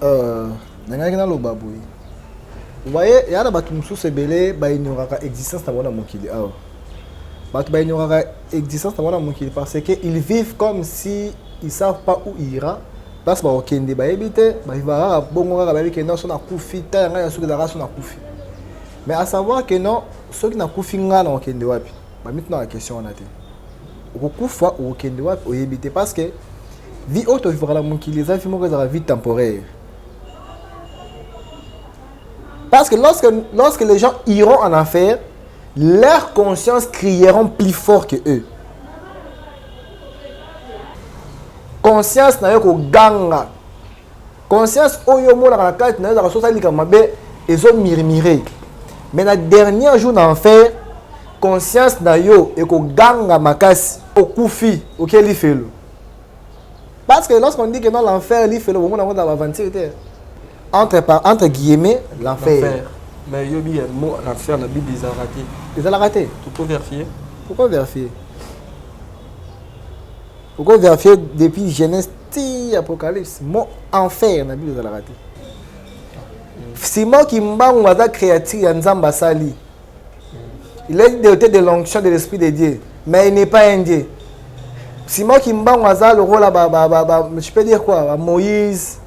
nanga kina lo baboui. Vous voyez, il y a des gens qui belé ba ignoraka existence na mona mokili awa. Batu ba ignoraka existence na mona mokili parce que ils vivent comme si ils savent pas où ira. Parce ba okende ba ebité, ba vivara bongo ka ba bikenda so na kufi ta nga ya suki da so na kufi. Mais à savoir que non, ceux qui na kufi nga na okende wapi. Ba maintenant la question na te. Okufa ou okende wapi o ebité parce que vie auto vivra la mokili za vie moko za vie temporaire. Parce que lorsque les gens iront en enfer, leurs consciences crieront plus fort que eux. Conscience na yoko ganga. Conscience oyo mo la carte na za sosa lika mabe ezo murmurer. Mais la dernier jour d'enfer, conscience na yo eko ganga makasi okufi okeli felo. Parce que lorsqu'on dit que dans l'enfer li felo bon on va avancer entre guillemets l'enfer. Mais il y a un mot l'enfer dans la Bible, ils ont raté. Ils ont raté. Tu peux vérifier. Pourquoi vérifier? Pourquoi vérifier depuis Genèse Apocalypse? Mot enfer dans la Bible, ils ont raté. C'est moi qui m'a dit créature Nzamba Sali. Il est doté de l'onction de l'Esprit de Dieu, mais il n'est pas un Dieu. C'est moi qui m'a dit le rôle je peux dire quoi? Moïse.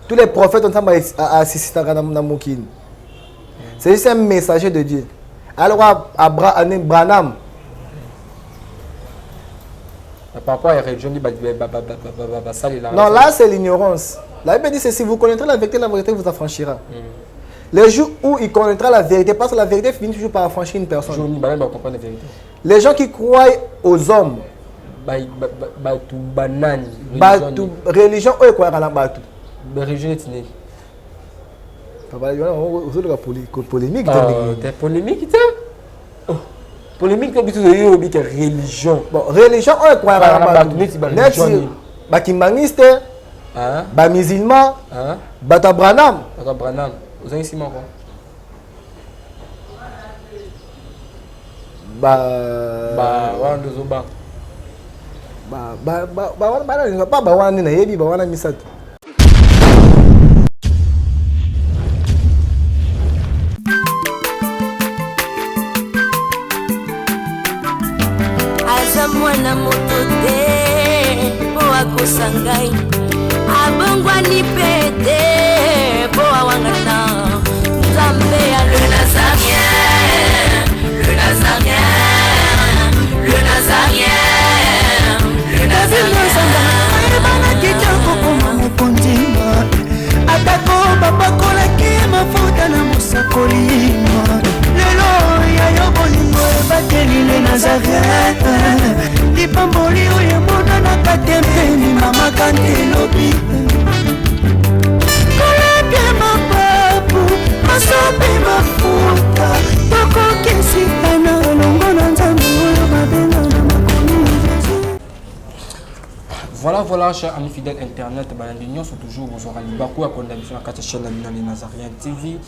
Tous les prophètes ont assisté à Namoukin. C'est juste un messager de Dieu. Alors, Branham. Par rapport à la religion, non, là c'est l'ignorance. La Bible dit c'est si vous connaîtrez la vérité vous affranchira. Le jour où il connaîtra la vérité, parce que la vérité finit toujours par affranchir une personne. Les gens qui croient aux hommes, religion, eux croient à la Batu. Religion est née. Polémique. T'es polémique, t'es polémique, t'es habitué à religion. Bon, religion, eux croient à la Batu. Bakimbaniste, musulman, Batabranam. Batabranam. Vous avez ici, Marco. Mwana moto te po akosangai abongwani pete po awangana Nzambe ya le Nazarien, le Nazarien, le Nazarien, le Nazarien. Bana kitoko koma mukondima atako babakolaki mafuta na musakolima lelo ya yobolingo ebateli le Nazarien. Lipamboli oyo mona na katempeni mama kantelobi kolapia mapapu masope mafuta tokokesikana longo na Nzambe oyo babenga na makomi Jésus. Voilà, chers amis fidèles internet, l'union sont toujours aux oreilles. Beaucoup à condamnation à la chaîne de Nazarien TV.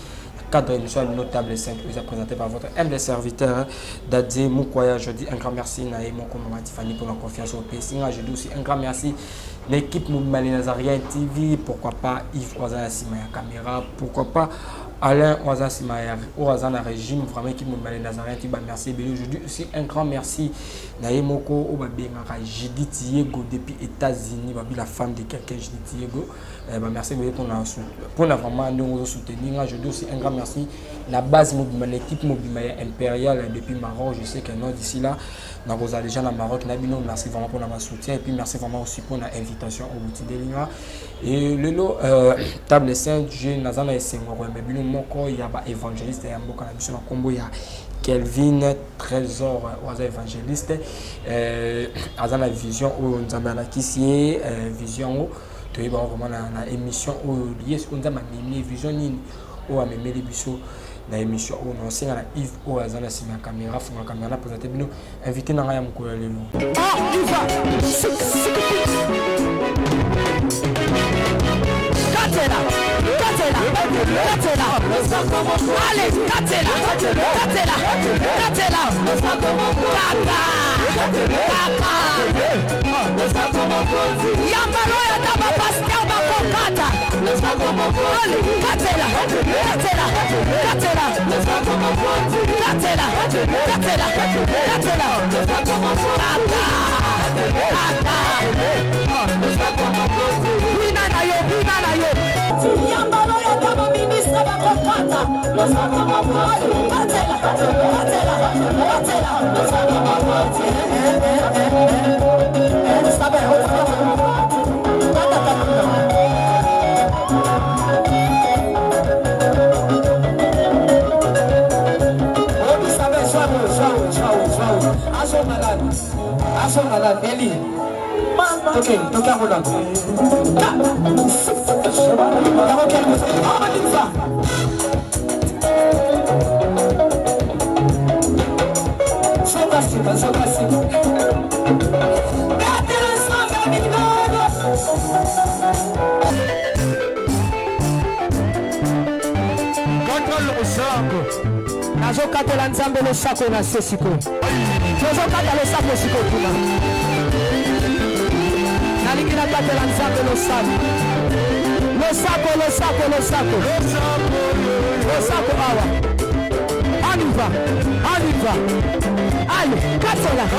Cadre émission notable et simple, vous est présenté par votre humble serviteur Dadze Moukoya. Je dis un grand merci à mon commandant Tiffany pour la confiance au pays. Je dis aussi un grand merci à l'équipe Moubali Nazarien TV. Pourquoi pas Yves Oazan Simaya Caméra. Pourquoi pas Alain Oazan Simaya Oazan Régime. Vraiment équipe Moubali Nazarien TV. Merci. Je dis aussi un grand merci à Moko Obabenga Jidi Tiego depuis États-Unis. La femme de quelqu'un Jidi Tiego. Merci pour vraiment nous soutenir. Je dis aussi un grand merci la base de l'équipe impériale depuis Maroc. Je sais que nous d'ici là, nous avons déjà dans Maroc. Merci vraiment pour notre soutien et puis merci vraiment aussi pour l'invitation au bout de l'Ingra. Et le lot table sainte, je n'ai pas il y a évangéliste et un combo il y a Kelvin Trésor aux évangélistes. À la vision où nous avons la vision tu es vraiment dans l'émission où lié ce qu'on a mis vision ou à mes biso dans l'émission où on enseigne à Yves ou à Zana Sima caméra font la caméra présenté nous invité dans rien mon lelo Nazokatela nzambe le sako na sesiko. Nazokatela le sako siko kuma. Nalingi nakatela nzambe le sako. Le sako awa. On y va. Allez, katela. Allez,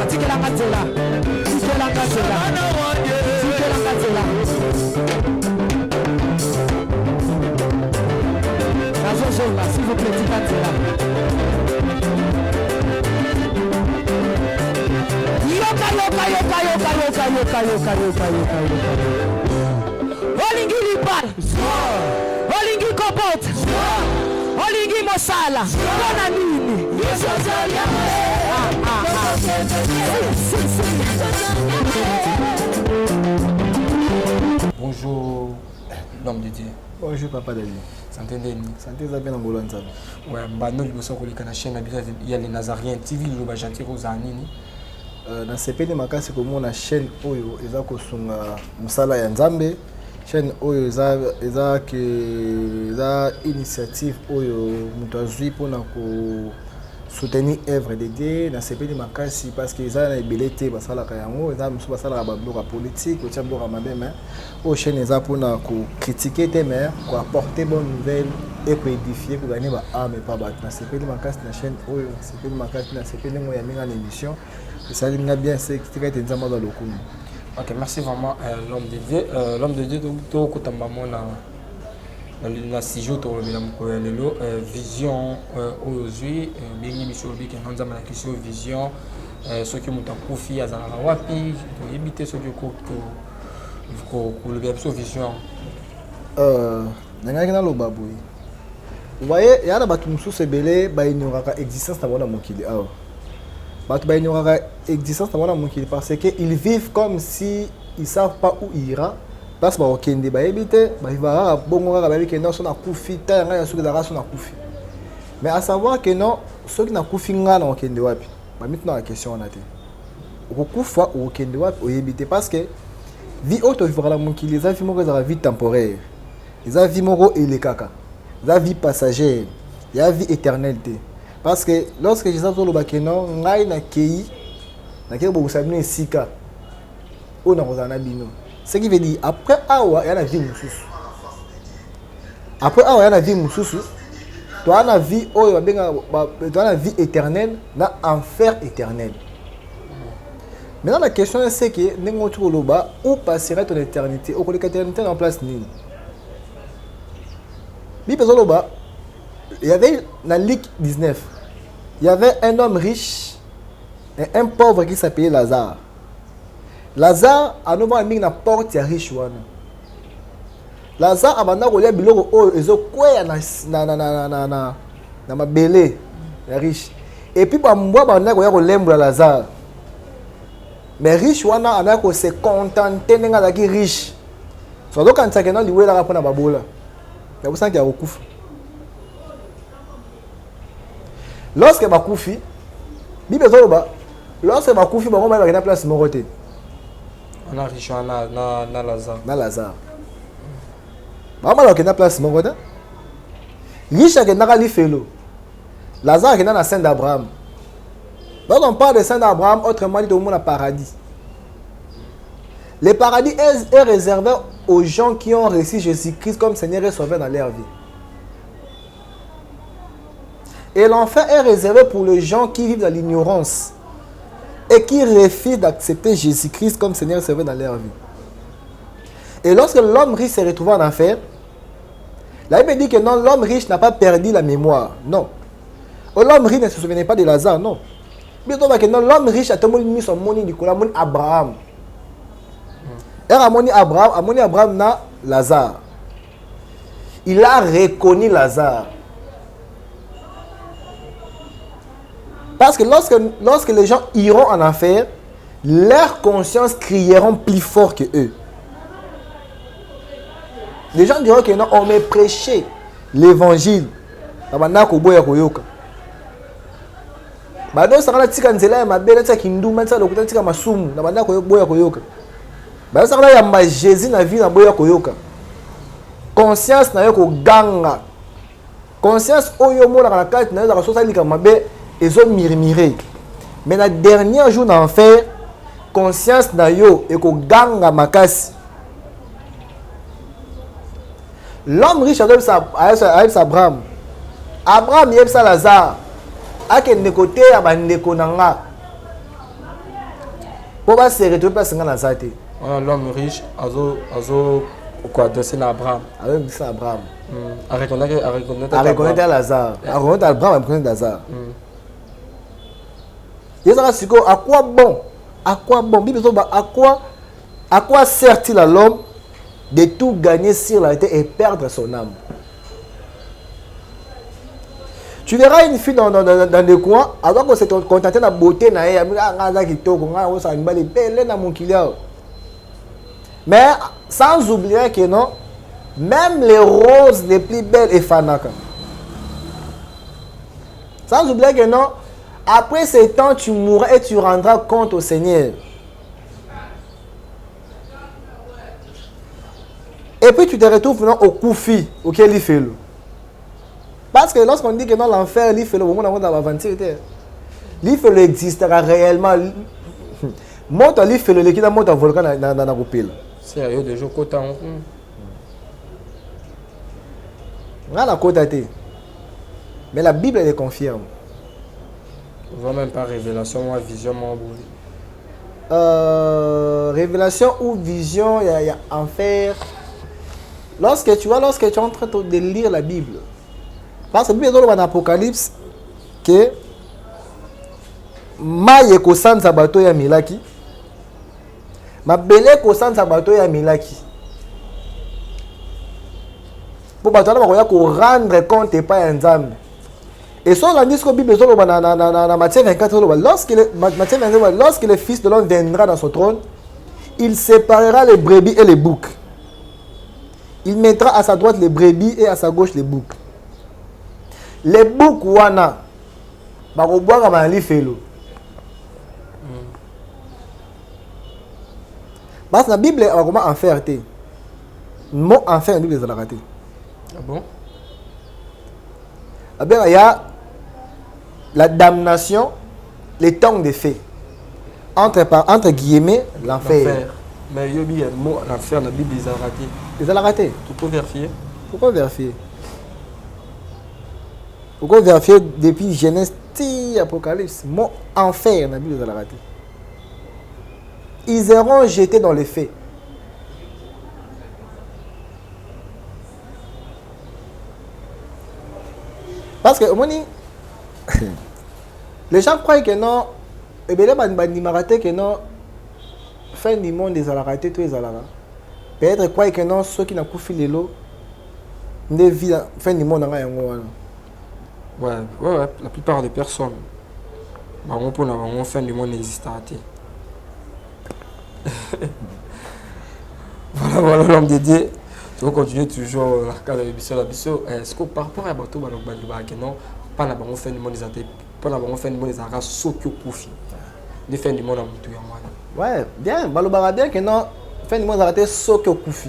tikela katela. S'il vous plaît, Olingi lipal, Olingi kopot, Olingi mosala, Bona nini. Bonjour, l'homme de Dieu. Bonjour, papa Dali. Santé Ndeni. Santé Zabien Angola Nzab. Ouais, nous sommes sur la chaîne, il y a les Nazariens TV, le gentil Rosanini. Dans ce pays de Makasi, comme on a chaîne Oyo, ils ont kosunga Musala ya Nzambe, chaîne Oyo, ils ont initiative Oyo, Mutazui pour soutenir œuvre de Dieu dans ce pays de Makasi parce qu'ils ont une belleté, basala kayango, ils ont musu basala babloka politique, au tchabloka mabema, au chaîne ils ont pour critiquer tes mères, pour apporter bonnes nouvelles et pour édifier, pour gagner ba âme et pas battre. Dans ce pays de Makasi, dans chaîne Oyo, dans ce pays de Makasi, dans ce pays de Moyamina l'émission. Ça a bien c'est qui dans le coup. Ok, merci vraiment l'homme de Dieu. L'homme de Dieu, tout le monde na sijo to le lelo vision aujourd'hui bien émission bi que nous avons la question vision ce que muta kofi azala wapi to yebite ce que ko le bien vision nanga na lo baboui. Vous voyez, il y a des bâtiments sebele ba ignoraka existence na bona mokili awa. Batu ba ignoraka existence na bona mokili parce que ils vivent comme si ils savent pas où ira. Parce que okende ba ebite ba vivara bongo kaka ba biki non so na kufi ta nga ya suki da raso na kufi. Mais à savoir que non ceux qui na kufi nga na okende wapi. Ba maintenant la question na te. Okufa okende wapi oyebite parce que vie auto vivra la mokili za vie moko za vie temporaire. Za vie moko elekaka. Za vie passagère. Ya vie éternelle te. Parce que lorsque Jésus a dit que non ngai na kei na kei bo sabino esika. O na kozana bino. Ce qui veut dire, après Awa, il y a la vie moussous. Après Awa, il y a la vie moussous. Tu as la vie éternelle, dans enfer éternel. Maintenant, la question c'est que, où passerait ton éternité? Où l'éternité en place nul. Il y avait dans Luc 19, il y avait un homme riche et un pauvre qui s'appelait Lazare. Lazare a nouveau mis na porte ya riche wana. Lazare abanda kolia biloko oyo ezokweya na mabele ya riche. Et puis ba mbwa banda koya kolembola Lazare. Mais riche wana ana ko se contenter nenga zaki riche. So donc quand ça kena liwela ka pona babola. Ya busanki ya okufa. Lorsque bakufi, Bible zoloba lorsque bakufi bango ba na place moko te On a Richard na Lazare. na Lazare bango ba na place moko te Richard ke na lifelo Lazare ke na Saint d'Abraham. Quand on parle de Saint d'Abraham, autrement dit au monde à paradis. Le paradis est réservé aux gens qui ont reçu Jésus-Christ comme Seigneur et Sauveur dans leur vie. Et l'enfer est réservé pour les gens qui vivent dans l'ignorance et qui refusent d'accepter Jésus-Christ comme Seigneur et Sauveur dans leur vie. Et lorsque l'homme riche s'est retrouvé en enfer, la Bible dit que non, l'homme riche n'a pas perdu la mémoire. Non. L'homme riche ne se souvenait pas de Lazare, non. Mais l'homme riche a mis son moni du Abraham. Et Abraham na Lazare. Il a reconnu Lazare. Parce que lorsque les gens iront en enfer, leurs consciences crieront plus fort que eux. Les gens diront que non, on m'a prêché l'évangile. Bado sakala tika nzela ya mabele tika kinduma tika lokuta tika masumu na banda boya koyoka. Bado sakala ya ma Jésus na vie na boya koyoka. Conscience na yo ko ganga. Conscience oyo mona na kati na yo za sosa lika mabe ezo murmurer. Mais na dernier jour na enfer, conscience na yo e ko ganga makasi. L'homme riche a Abraham. Abraham yeb sa Lazare. Ake nekote ya bandeko nanga po ba se retrouver place nga na zate. L'homme riche azo quoi adresser na Abraham. Avec ça Abraham. A reconnaître Lazare. A reconnaître Abraham, a reconnaître Lazare. Yezaka siko à quoi bon? À quoi bon? Bible dit à quoi sert-il à l'homme de tout gagner sur la terre et perdre son âme? Tu verras une fille dans des coins, alors qu'on s'est contenté de la beauté, mais sans oublier que non, même les roses les plus belles et fanaka. Sans oublier que non, après ce temps, tu mourras et tu rendras compte au Seigneur. Et puis tu te retrouves non, au Koufi, auquel il fait le. Parce que lorsqu'on dit que dans l'enfer, l'ifelo, au moment d'aventure, l'ifelo existera réellement. Monte l'ifelo, l'équipe monte un volcan dans la roupille. C'est à eux de jouer côté en On a la côte à thé. Mais la Bible, elle le confirme. On voit même pas révélation, moi, vision, moi, révélation ou vision, il y a enfer. Lorsque tu es en train de lire la Bible, parce que Bible dans l'Apocalypse que maye ko sanza bato ya milaki mabele ko sanza bato ya milaki pour bato na bakoya ko rendre compte pas ya Nzambe. Et ça on dit que Bible dans Matthieu 24 lorsque le fils de l'homme viendra dans son trône, il séparera les brebis et les boucs. Il mettra à sa droite les brebis et à sa gauche les boucs. Les boucs wana bakoboaka mali felo. Parce que la Bible a comment enfer té. Mot enfer la Bible est raté. Ah bon? Ah bien il y a la damnation, les temps de feu. Entre guillemets l'enfer. Mais il y a le mot l'enfer la Bible est raté. Ils ont raté. Tu peux vérifier? Pourquoi vérifier? Pourquoi vérifier depuis Genèse et Apocalypse? Mot enfer, la Bible a raté. Ils seront jetés dans les feux. Parce que les gens croient que non, et bien là, que non, fin du monde des raté tous les alara. Peut-être croient que non, ceux qui n'ont pas fait l'eau, ne vivent fin du monde en rien. Ouais, la plupart des personnes, pour la fin du monde n'existe pas. Voilà l'homme de Dieu. Tu vas continuer toujours la carte de l'émission. Est-ce que par rapport à Bato, non, pas la fin du monde, pas la fin du monde, les arras sautent au profit. Ni fin du monde à Moutou Yamwana. Ouais, bien. Balobara bien que non. Fin du monde a raté ce que Koufi.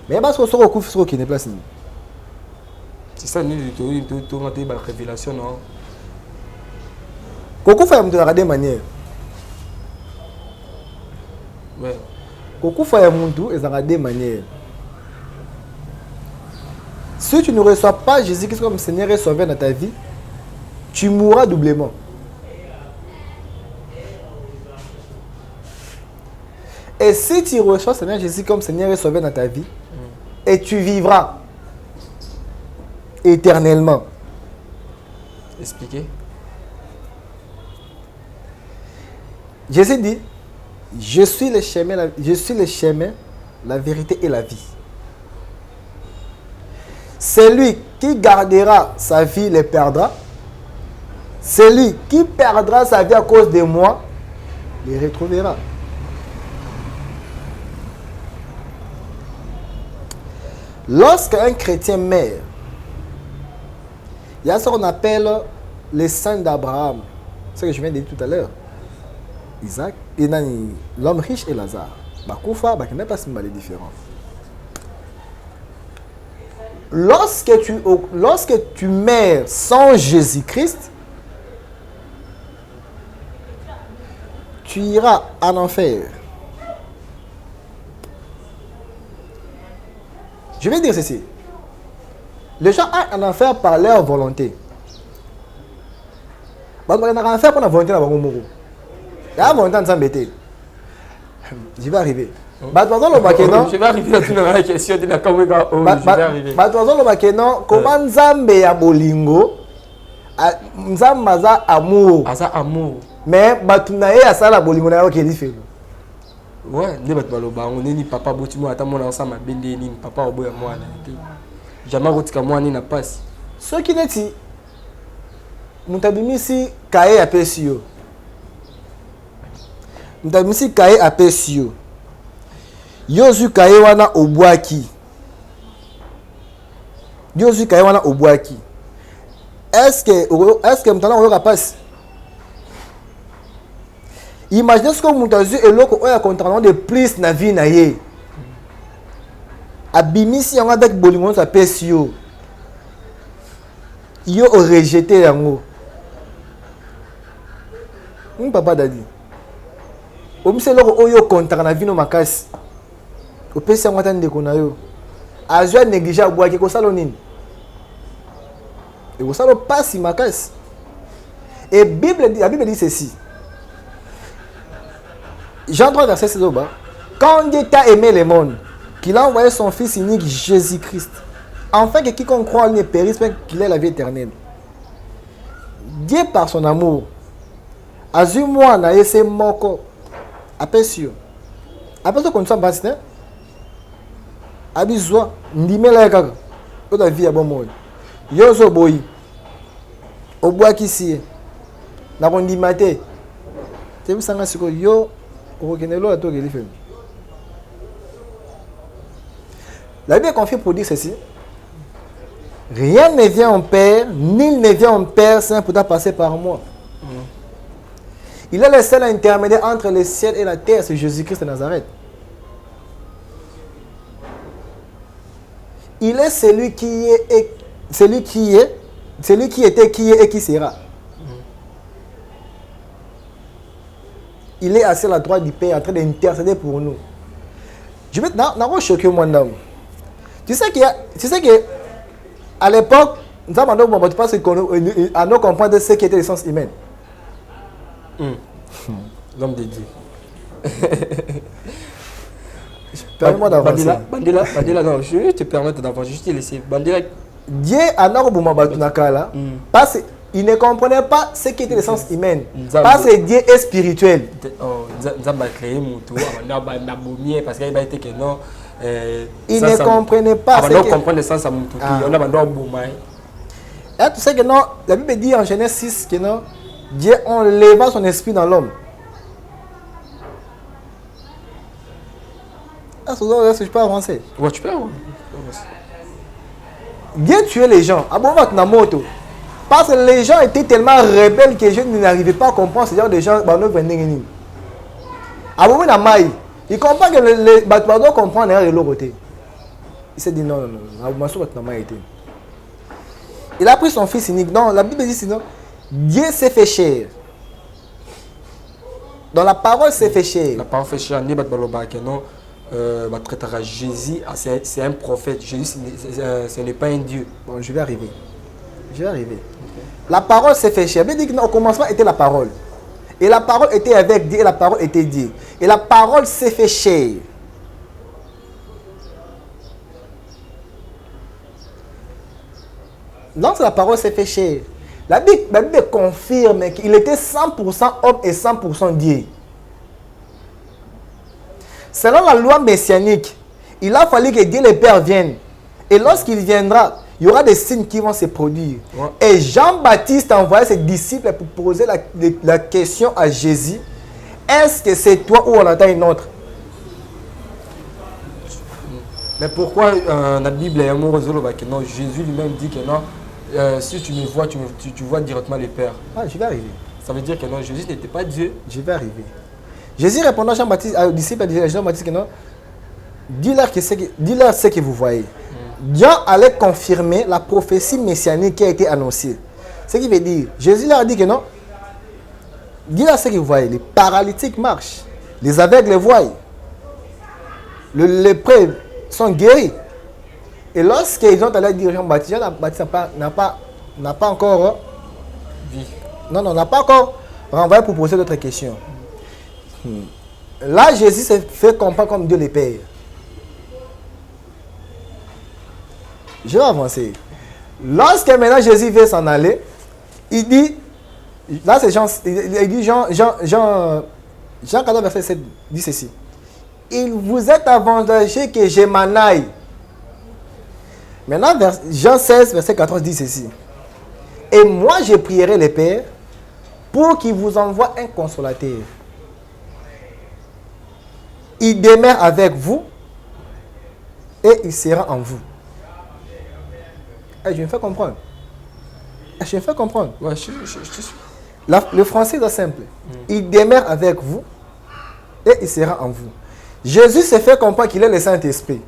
Mais parce que ce que Koufi, c'est qui n'est pas si. C'est ça, nous, tout la révélation, non? Koufi a monté de manière. Ouais. Koufi a monté de deux manières. Si tu ne reçois pas Jésus-Christ comme Seigneur et Sauveur dans ta vie, tu mourras doublement. Et si tu reçois Seigneur Jésus comme Seigneur et Sauveur dans ta vie, et tu vivras éternellement. Expliquez. Jésus dit, je suis le chemin, la vérité et la vie. Celui qui gardera sa vie les perdra. Celui qui perdra sa vie à cause de moi les retrouvera. Lorsqu'un chrétien meurt, il y a ce qu'on appelle les saints d'Abraham. C'est ce que je viens de dire tout à l'heure. Isaac, et l'homme riche et Lazare. Bakoufa, il n'y a pas si mal différent. Lorsque tu meurs sans Jésus-Christ, tu iras en enfer. Je vais dire ceci. Les gens ont en enfer par leur volonté. Ils ont en enfer pour la volonté de la volonté. Il y a la volonté de s'embêter. Je vais arriver. Je vais arriver à la question de la Kawega. Je vais arriver. Comment Nzambe ya bolingo, Nzambe aza amour. Aza amour. Mais batunaye asala bolingo na yo ke différent. Ouais, ne bat baloba, on est ni papa botimo ata mona ensemble bende ni papa oboya mwana. Jamais rotika mwana na passe. Ce qui neti mutabimisi kae apesi yo. Mutabimisi kae apesi yo. Yozu kae wana obwaki. Yozu kae wana obwaki. Est-ce que mutana oyoka passe? Imaginez ce que Moutazu et l'autre ont un contrat de plus na vie na ye. Abimisi yango avec bolingo sa pesio. Yo o rejeté yango. Papa dadi. Omise l'autre oyo contrat na vie no makasi. O pesi yango tande ko na yo. Azwa négliger boaki ko salo nini. Et ko salo passe makasi. Et la Bible dit ceci. Jean 3, verset 16 au bas. Quand Dieu t'a aimé le monde, qu'il a envoyé son Fils unique Jésus-Christ, afin que quiconque croit en lui ne périsse, mais qu'il ait la vie éternelle. Dieu, par son amour, a vu moi, na ese moko, apesio. Apesio qu'on soit baptisé, abizwa, ndime la kaka, o da vie à bon monde. Yozo boyi, obwa kisi, na kondimate. Tu sais, ça siko yo. La Bible confie pour dire ceci. Rien ne vient en Père, nul ne vient en Père sans pourtant passer par moi. Il est le seul intermédiaire entre le ciel et la terre, c'est Jésus-Christ de Nazareth. Il est celui qui était, qui est et qui sera. Il est assis à la droite du Père en train d'intercéder pour nous. Je vais te choquer moi. Tu sais que à l'époque, nous avons à nous comprendre ce qui était l'essence humaine. L'homme de Dieu. Permets-moi d'avancer. Bandela, non, je te permets d'avancer. Je te laisse. Bandela. Dieu a parce il ne comprenait pas ce qui était l'essence humaine. Parce que Dieu est spirituel. Il ne comprenait pas ce que... Tu sais que non, la Bible dit en Genèse 6 que non, Dieu enleva son esprit dans l'homme. Est-ce que je peux avancer? Ouais, tu peux avancer. Dieu tuait les gens. Parce que les gens étaient tellement rebelles que je n'arrivais pas à comprendre ce genre de gens. Aboumi na maï. Il comprend que les bateaux comprennent derrière l'autre côté. Il s'est dit non, non, non. Aboumi na maï était. Il a pris son fils unique. Non, la Bible dit sinon, Dieu s'est fait chair. Dans la parole s'est fait chair. La parole fait chair. Ni batbaloba que non. Jésus, c'est un prophète. Jésus, ce n'est pas un Dieu. Bon, je vais arriver. Je vais arriver. La parole s'est fait chair. Il dit qu'au commencement était la parole. Et la parole était avec Dieu et la parole était Dieu. Et la parole s'est fait chair. Donc la parole s'est fait chair. La Bible confirme qu'il était 100% homme et 100% Dieu. Selon la loi messianique, il a fallu que Dieu le Père vienne. Et lorsqu'il viendra, il y aura des signes qui vont se produire. Ouais. Et Jean-Baptiste a envoyé ses disciples pour poser la question à Jésus. Est-ce que c'est toi ou on attend une autre? Mais pourquoi la Bible est amoureuse que non, Jésus lui-même dit que non, si tu me vois, tu vois directement le Père. Ah, je vais arriver. Ça veut dire que non, Jésus n'était pas Dieu. Je vais arriver. Jésus répondant à Jean-Baptiste, aux disciples de Jean-Baptiste que non, dis-leur ce que vous voyez. Dieu allait confirmer la prophétie messianique qui a été annoncée. Ce qui veut dire, Jésus leur a dit que non, dis-leur ce que vous voyez. Les paralytiques marchent, les aveugles voient, les lépreux sont guéris. Et lorsqu'ils ont allé dire Jean-Baptiste, Jean-Baptiste n'a pas encore n'a pas encore renvoyé pour poser d'autres questions. Là, Jésus s'est fait comprendre comme Dieu le Père. Je vais avancer. Lorsque maintenant Jésus veut s'en aller, il dit, là c'est Jean, il dit Jean 14, verset 7, dit ceci. Il vous est avantageux que je m'en aille. Maintenant, Jean 16, verset 14 dit ceci. Et moi je prierai le Père pour qu'il vous envoie un consolateur. Il demeure avec vous et il sera en vous. Je me fais comprendre. Je me fais comprendre. Ouais, je suis. Le français est simple. Il demeure avec vous et il sera en vous. Jésus se fait comprendre qu'il est le Saint-Esprit.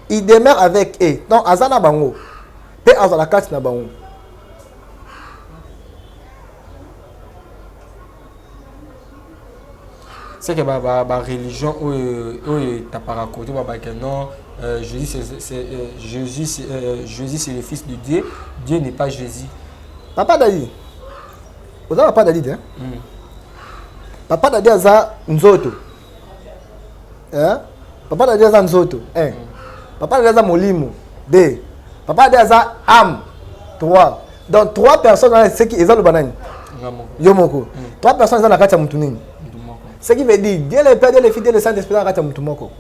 Il demeure avec eux. Donc, Azana Bango. Pe Azana Katina Bango. C'est que la religion où tu as par côté, non, Jésus c'est le fils de Dieu. Dieu n'est pas Jésus. Papa Dadi. Vous avez papa Dadi, hein? Papa Dadi a Nzoto. Hein? Papa Dadi a Nzoto. Un. Papa Dadi a Molimo. Deux. Papa Dadi a Am. Trois. Donc trois personnes, c'est qui ont le banane. Yomoko. Trois personnes dans la carte à Moutounine. Ce qui veut dire, Dieu le Père, Dieu le Fils, Dieu le Saint-Esprit, la carte à Moutoumoko.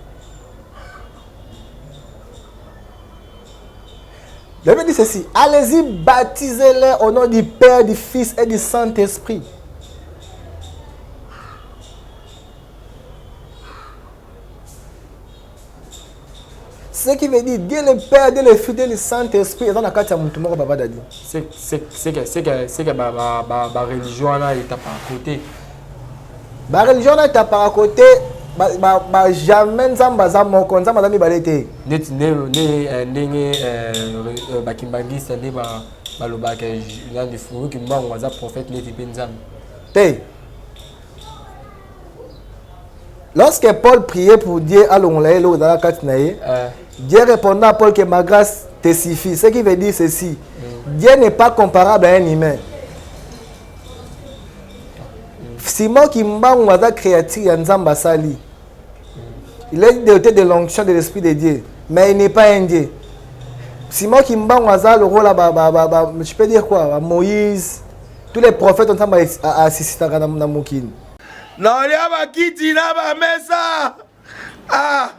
La Bible dit ceci, allez-y, baptisez-les au nom du Père, du Fils et du Saint-Esprit. Ce qui veut dire, Dieu le Père, Dieu le Fils, Dieu le Saint-Esprit, et dans la carte à Moutoumoko, Baba Dadi. C'est que la religion là est à côté. La religion est à par côté. Jamais Nzamba Zamoko, Nzamba Zami Balete. Net bakimbangisa ne balobaka là de fou qui mba on prophète net Benzam. Lorsque Paul priait pour Dieu à l'onglet dans la Katinaï, Dieu répondait à Paul que ma grâce te suffit. Ce qui veut dire ceci, Dieu n'est pas comparable à un humain. Simon qui m'a oublié créature Nzamba Sali. Il est doté de l'onction de l'Esprit de Dieu, mais il n'est pas un Dieu. Simon qui m'a oublié le rôle je peux dire quoi, Moïse, tous les prophètes ont assisté à Namoukin. Non, il y a ma kiti na ba mesa. Ah,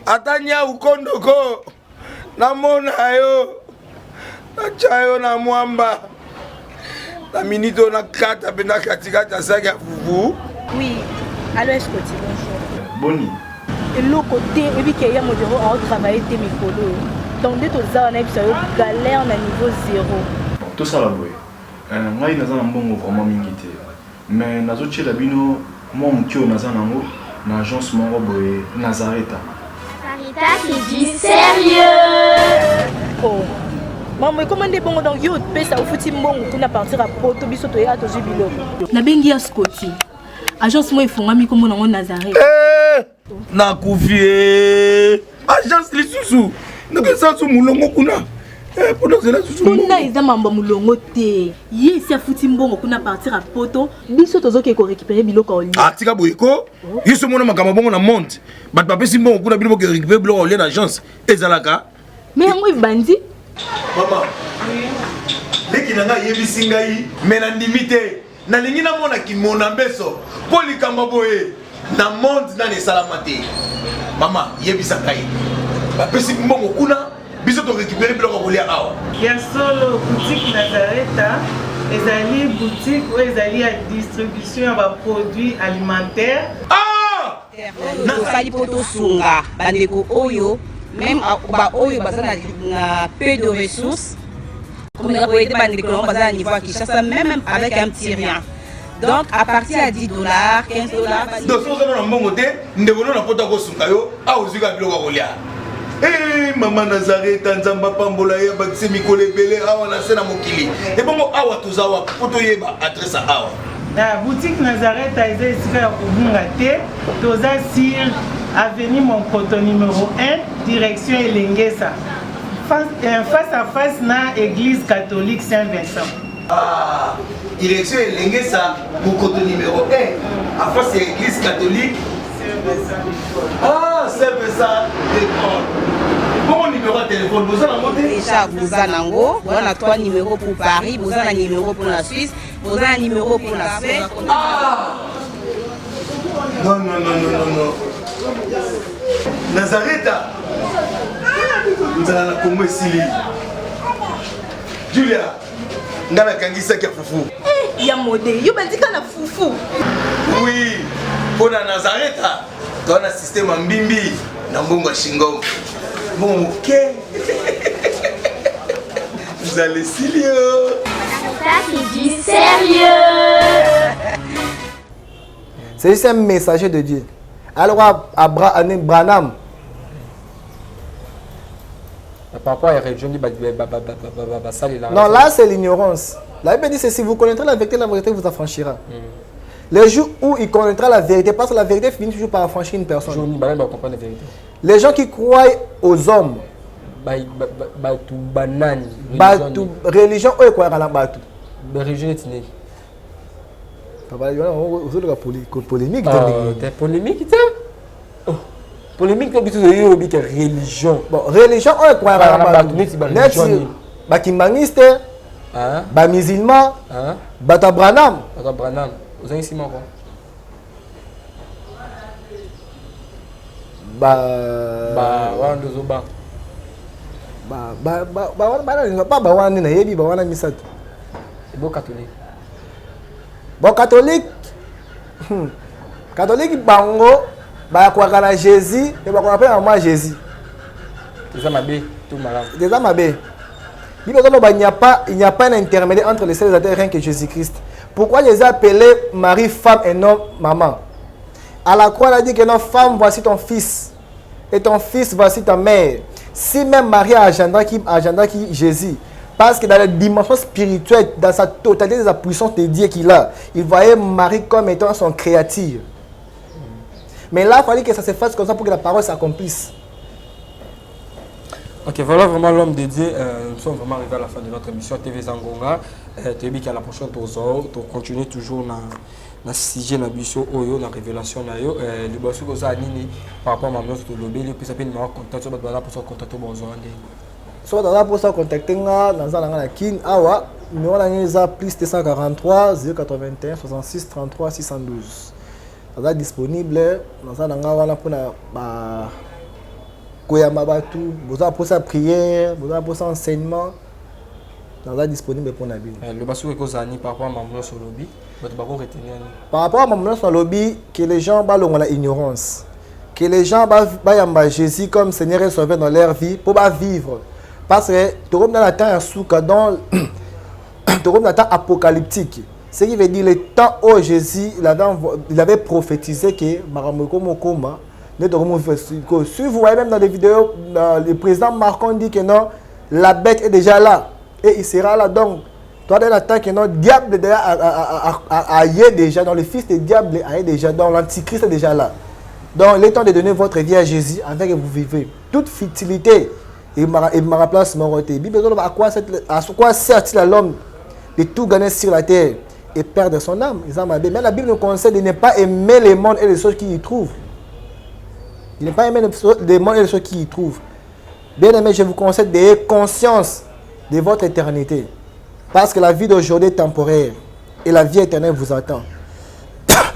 atanya ukondoko. Namona yo. Achayo na mwamba. La minute on a 4 bena katikata saga fufu. Oui. Alors est-ce que tu bonjour. Boni. Et le côté et puis qu'il y a mon bureau à travailler des micros. Donc dès tout ça on a eu galère à niveau 0. Tout ça là boy. Moi il a un bon vraiment mingité. mais nazotie la bino moi mon kio naza nango na agence moko boye Nazareta. Sarita qui dit sérieux. Oh. Maman, comment est bon donc yo pesa au fouti mbongo kuna partir à poto biso to ya to jibilo. Na bengi ya Scotty. Agence moi ifungami comme nango Nazareth. Na kufie. Agence lisusu. Ndeke sansu mulongo kuna. Pona zela susu. Kuna eza mamba mulongo te. Yesi afuti mbongo kuna partir à poto biso tozoke ko récupérer biloko oli. Ah tika boyeko. Yeso mona makamba bongo na monte. Bat papesi mbongo kuna biloko ko récupérer biloko oli na agence. Ezalaka. Mais yango ibandi. Maman. Leki nanga yebisi ngai mena ndimite. Na lingi na mona ki mona mbeso. Poli kamba boye. Na monde na ne salamate. Mama yebisa ngai. Bapesi mbongo kuna biso to récupérer biloko ko lia awa. Ya solo boutique Nazareta, ezali boutique ou ezali à distribution ya produits alimentaires. Ah! Nasali poto sunga bandeko oyo même ba oyo baza na peu de ressources. Comme on a été bandeko on baza à niveau à Kinshasa même avec un petit rien. Donc à partir à $10, $15. Donc so na mbongo te ndeko na poto ko sunga yo a ozika biloko ko lia. Eh maman Nazareta nzamba pambola ya bakise mikole belé awa na sena mokili. Et bongo awa tozawa poto yeba adresse awa. La boutique Nazareta est ici à Kubungate, toza sur avenue Monkoto numéro 1, direction Elengesa. Face à face na église catholique Saint-Vincent. Ah, direction Elengesa, Monkoto numéro 1, à face à l'église catholique Ah, c'est ça, d'accord. Bon numéro de téléphone, vous avez un mot déjà, vous avez un numéro, vous avez 3 numéros pour Paris, vous avez un numéro pour la Suisse, vous avez un numéro pour la Suisse. Ah! Non, non, non, non, non, non. Nazareta. Vous allez la Congo ici. Julia, vous avez un qui a foufou. Eh, ya modé, yo bandi kana foufou. Oui, pour la Nazareta, tu as un système en bimbi, dans Bongo Shingo. Bon, ok. Vous allez sérieux. Ça qui dit sérieux. C'est juste un messager de Dieu. Alors, Branham. Papa est région du Non, là, c'est l'ignorance. La Bible dit que si vous connaîtrez la vérité vous affranchira. Le jour où il connaîtra la vérité, parce que la vérité finit toujours par affranchir une personne. Les gens qui croient aux hommes, religion, eux croient à la batu. Religion est née. Papa, il y a une polémique. Polémique, polémique, c'est religion. Bon, religion, eux croient à la batu. Bakimbaniste, musulman, Branham. Vous avez ici mon catholique. Catholique bango ba Jésus et ba appelle moi Jésus. C'est ça ma bé, tout malade. C'est ça ma bé. Il n'y a pas un intermédiaire entre les célibataires rien que Jésus-Christ. Pourquoi les appelés Marie, femme et non maman? À la croix, elle a dit que non, femme, voici ton fils. Et ton fils, voici ta mère. Si même Marie a agenda qui Jésus, parce que dans la dimension spirituelle, dans sa totalité de la puissance de Dieu qu'il a, il voyait Marie comme étant son créature. Mais là, il fallait que ça se fasse comme ça pour que la parole s'accomplisse. Ok, voilà vraiment l'homme de Dieu. Nous sommes vraiment arrivés à la fin de notre émission TV Zangonga. Tu as dit qu'à la prochaine, tu continues toujours dans le sujet de la révélation. Le boss que ça par rapport à ma mère, tu l'as puis ça peut nous contacter pour contacter bonjour. Soit dans la pour ça contacter dans la kin awa numéro là plus 243 081 66 33 612. Ça est disponible dans la pour na vous avez pour ça prière, vous avez pour ça enseignement, vous êtes disponible pour la Bible. Le basou est causé par rapport à ma sur le lobby, par rapport à ma sur le lobby, que les gens ont la ignorance, que les gens ont Jésus comme Seigneur et Sauveur dans leur vie pour vivre. Parce que tu es dans le temps dans le temps apocalyptique. Ce qui veut dire le temps où Jésus il avait prophétisé que Maramoko Mokoma, si vous voyez même dans des vidéos, le président Macron dit que non, la bête est déjà là et il sera là. Donc, toi, dans la temps que non, le diable est déjà, dans le fils du diable est déjà, donc l'antichrist est déjà là. Donc, il est temps de donner votre vie à Jésus afin que vous vivez. Toute futilité et Maraplace Moroté. À quoi sert-il à l'homme de tout gagner sur la terre et perdre son âme? Mais la Bible nous conseille de ne pas aimer le monde et les choses qu'il y trouve. Il n'est pas aimé les mondes et les choses qui y trouvent. Bien aimé, je vous conseille d'ayez conscience de votre éternité. Parce que la vie d'aujourd'hui est temporaire. Et la vie éternelle vous attend.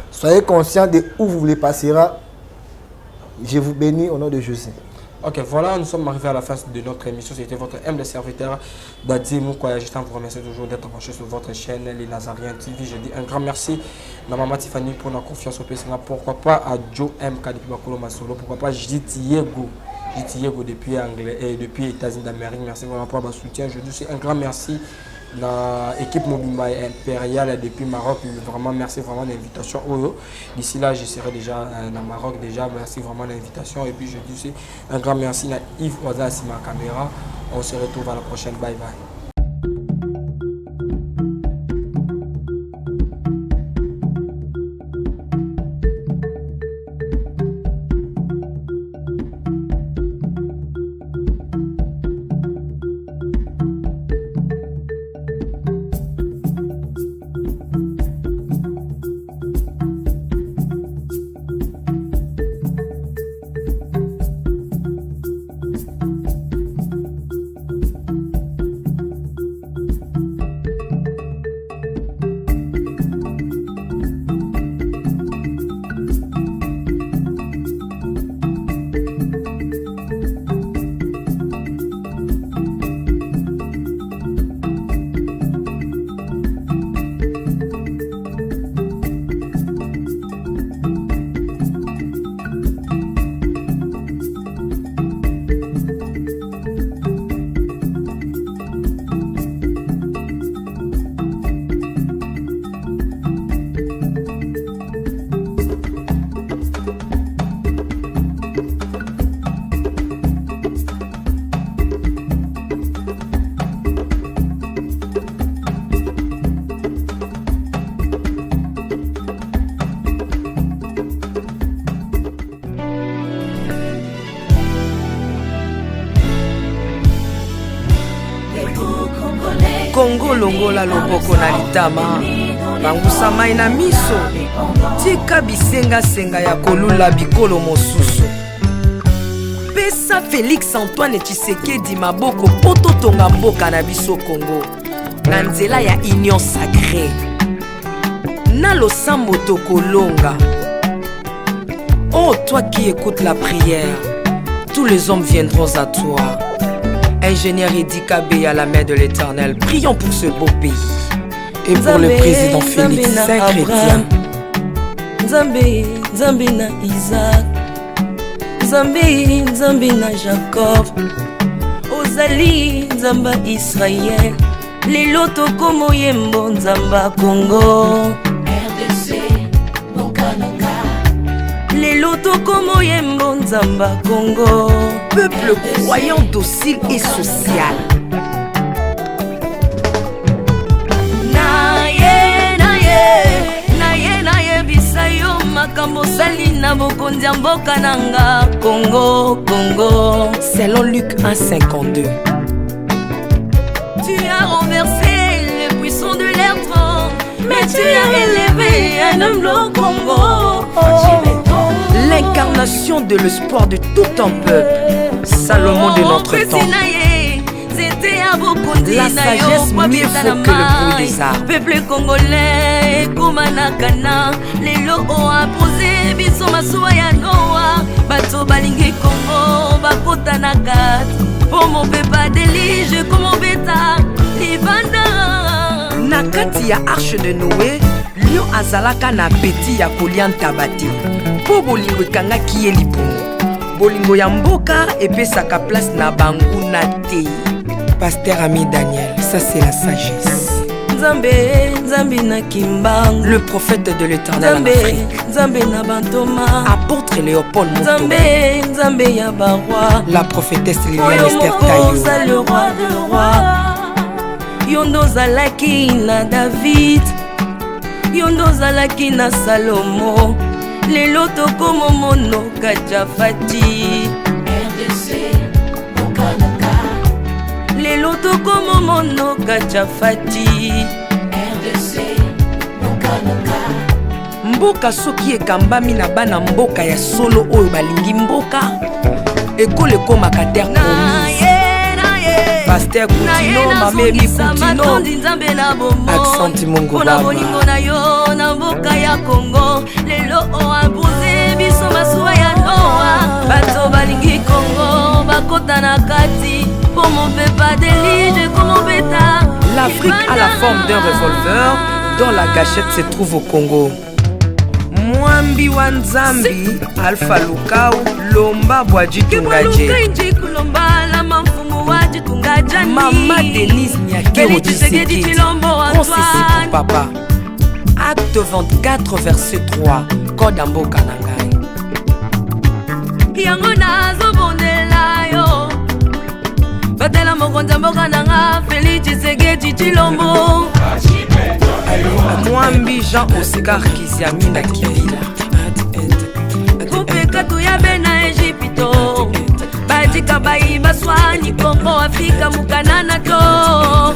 Soyez conscient de où vous voulez passer. Je vous bénis au nom de Jésus. Ok, voilà, nous sommes arrivés à la fin de notre émission. C'était votre humble serviteur, Daddy Moukoya. Je vous remercie toujours d'être branché sur votre chaîne, Les Nazariens TV. Je dis un grand merci à Maman Tiffany pour la confiance au PCA. Pourquoi pas à Joe M. depuis Bakolo Masolo. Pourquoi pas Jitiego depuis Anglais et depuis États-Unis d'Amérique. Merci vraiment pour votre soutien. Je dis un grand merci à l'équipe Mobimba Impériale depuis Maroc. Vraiment merci vraiment de l'invitation. D'ici là, je serai déjà dans Maroc déjà. Merci vraiment de l'invitation. Et puis je dis aussi un grand merci à Yves Oza sur ma caméra. On se retrouve à la prochaine. Bye bye. Congo longola loboko na litama bangusa mai na miso tika bisenga senga ya kolula bikolo mosusu pesa Félix Antoine Tshisekedi maboko poto tonga mboka na biso Congo na nzela ya union sacrée na losambo tokolonga. Oh toi qui écoutes la prière, tous les hommes viendront à toi. Ingénieur Edikabé à la main de l'Éternel, prions pour ce beau pays. Et pour le président Félix Saint-Chrétien. Nzambe, Nzambe na Isaac, Nzambe, Nzambe na Jacob, Ozali, Nzamba Israël, Lelo tokomo yembo Nzamba Congo, RDC, Bokananga, Lelo tokomo yembo Nzamba Congo. Peuple croyant docile et social. Naye bisayo makambo sali na bokonzi mboka nanga Congo, Congo. Selon Luc 1,52. Tu as renversé les puissants de leur trône, mais tu as élevé un homme au Congo. L'incarnation de l'espoir de tout un peuple. Salomon de notre temps. La sagesse mieux faut que le bruit des arbres. Peuple congolais, Komanakana, les lots ont apposé, biso masuwa ya Noa, bato balingi Congo, bakota na kat, pour mon pepa délige, comme mon bêta, libanda. Na kati ya arche de Noé, lion azalaka na peti ya kolia ntabate, po bolingo ekangaki ye libumu. Bolingo ya mboka epesaka place na bangu na te. Pasteur Ami Daniel, ça c'est la sagesse. Nzambe, Nzambe na Kimbangu. Le prophète de l'Éternel en Afrique. Nzambe na Bantoma. Apôtre Léopold Moutou. Nzambe, Nzambe ya baroi. La prophétesse Liliane Esther Tayo. Le roi de roi. Yondo zalaki na David. Yondo zalaki na Salomo. Lelo tokomo mono Kajafati. RDC Mokanaka. Lelo tokomo mono Kajafati. RDC Mokanaka. Mboka soki ekambami na bana mboka ya solo oyo balingi mboka ekole ekomaka terre promise. Pasteur Koutino, Mamébi Koutino. Accent Mongo Baba. Bolingo na yo na mboka ya Congo. Lelo o abuse biso masuwa ya Noa. Bato balingi Congo bakota na kati. Pour mon pépa délige comme mon bêta. L'Afrique a la forme d'un revolver dont la gâchette se trouve au Congo. Mwambi wa Nzambi, Alpha Lukau, Lomba Bwadji Tungaje. Maman Denise Nyakero Tshisekedi, Consissi pour papa. Acte 24, verset 3, Code Amboka Nangai. Yango nazo bondela yo. Batela mokonza mboka nanga, Félix Tshisekedi Tshilombo. Mwambi Jean Oscar Kiziami na Kibila. Kupeka tuyabe na Egypto. Bajika bayi baswani Kongo Afrika mukanana to.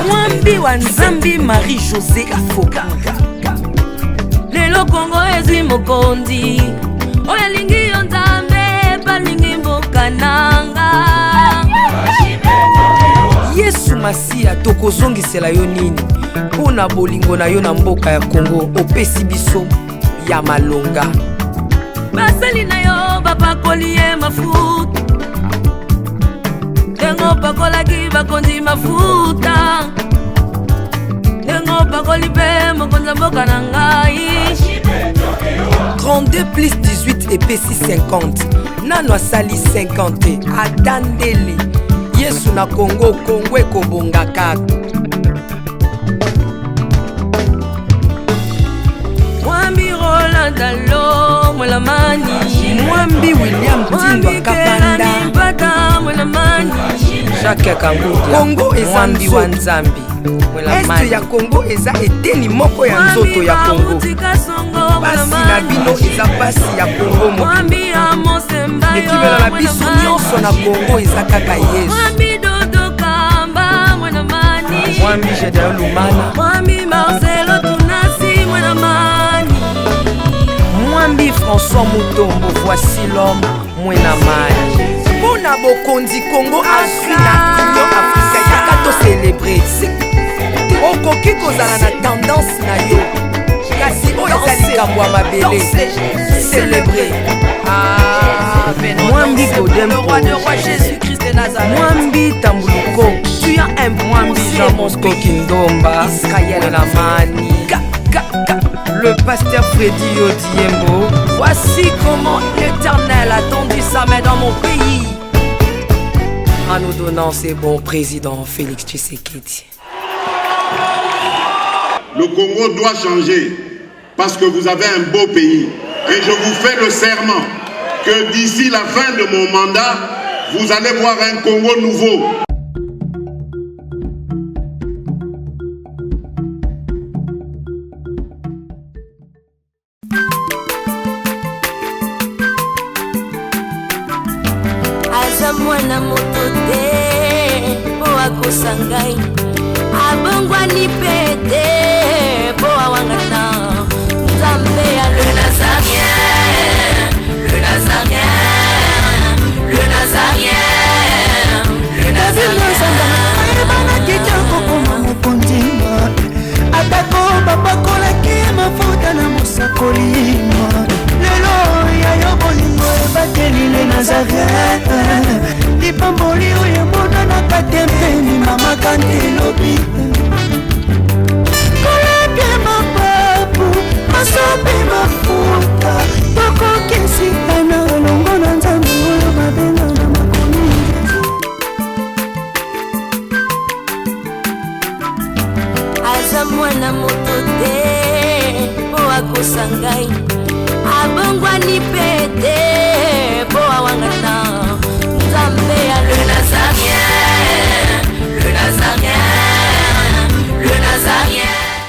Mwambi wa Nzambi Marie-José Afoka. Lelo Kongo ezwi mokonzi. Oya lingi yo Nzambe balingi mboka nanga. Yesu Masia tokozongisela yo nini mpona bolingo na yo na mboka ya Kongo opesi biso ya malonga. Basali na yo bapakoli ye mafuta. Ndengo pakolaki bakonzi mafuta. Ndengo pakoli pe mokonza mboka na ngai. 32 plus 18 epesi 50. Nano asali 50 atandeli. Yesu na Kongo, Kongo ekobonga kaka. Mwambi Roland Dalo Mwelamani. Mwambi William Tindwa Kapanda. Jacques Kangudia. Kongo eza Mwambi wa Nzambi. Este ya Kongo eza eteni moko ya nzoto ya Kongo. Basi na bino eza pasi ya Kongo moko. Ekibela na biso nyonso na Kongo eza kaka Yesu. Mwambi Jedeo Lumana. Mwambi Marcelo Tunasi Mwenamani. Mwambi François Moutombo, voici l'homme Mwenamani. Pona bokonzi Kongo azwi na Union Africa yaka to célébrer. Okoki kozala na tendance na yo. Kasi oyo eza likambo ya mabele. Célébrer. Mwambi Godempo. Mwambi Tambuluko. Tu as un Mwambi Jean Mosco Kindomba. Israël Lamani. Le pasteur Freddy Odiembo. Voici comment l'Éternel a tendu sa main dans mon pays. En nous donnant ces bons présidents Félix Tshisekedi. Le Congo doit changer parce que vous avez un beau pays. Et je vous fais le serment que d'ici la fin de mon mandat, vous allez voir un Congo nouveau. Mwana moto te po akosangai abongwani pete po awangata Nzambe ya le Nazarien, le Nazarien, le Nazarien, le Nazarien. Bana kitoko koma mokondima atako babakolaki mafuta na mosakolima lelo ya yo bolingo ebateli le Nazarien. Lipamboli oyo monanaka tempeni mama kantelobi koleke mapapu masopi mafuta tokokisika na olongo na Nzambe oyo babenga na makomi. moto te po akosa ngai abongwani pe te po awangata nzambe ya le nazarien